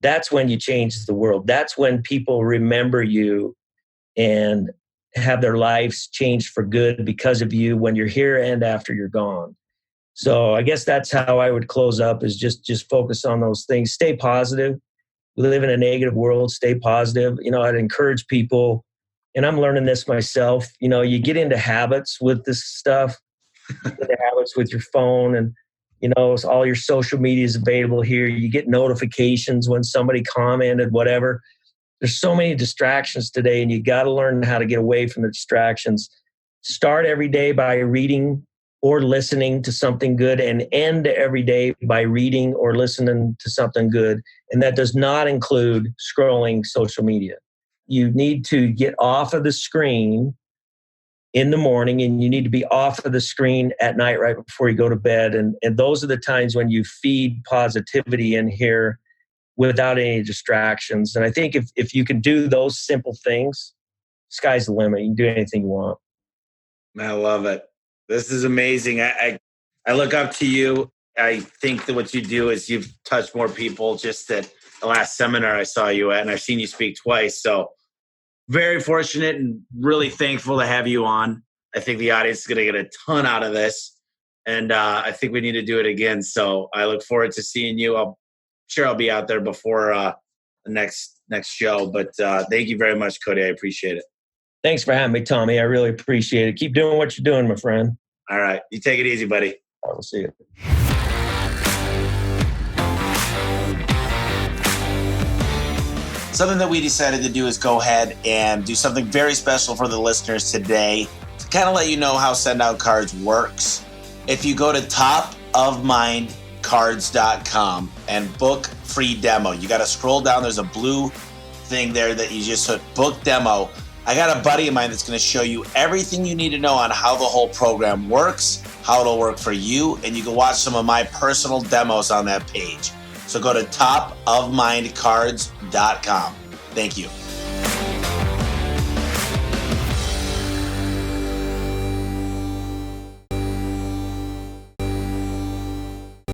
That's when you change the world. That's when people remember you and have their lives changed for good because of you when you're here and after you're gone. So I guess that's how I would close up, is just focus on those things. Stay positive. We live in a negative world. Stay positive. I'd encourage people, and I'm learning this myself. You get into habits with this stuff, the habits with your phone, and all your social media is available here. You get notifications when somebody commented, whatever. There's so many distractions today, and you got to learn how to get away from the distractions. Start every day by reading or listening to something good, and end every day by reading or listening to something good. And that does not include scrolling social media. You need to get off of the screen in the morning, and you need to be off of the screen at night right before you go to bed. And those are the times when you feed positivity in here without any distractions. And I think if you can do those simple things, sky's the limit. You can do anything you want. I love it. This is amazing. I look up to you. I think that what you do is you've touched more people. Just at the last seminar I saw you at, and I've seen you speak twice. So very fortunate and really thankful to have you on. I think the audience is going to get a ton out of this. And I think we need to do it again. So I look forward to seeing you. I'm sure I'll be out there before the next show. But thank you very much, Kody. I appreciate it. Thanks for having me, Tommy. I really appreciate it. Keep doing what you're doing, my friend. All right. You take it easy, buddy. I will see you. Something that we decided to do is go ahead and do something very special for the listeners today. kind of let you know how SendOutCards works. If you go to topofmindcards.com and book free demo, you got to scroll down. There's a blue thing there that you just hit book demo. I got a buddy of mine that's going to show you everything you need to know on how the whole program works, how it'll work for you, and you can watch some of my personal demos on that page. So go to topofmindcards.com. Thank you.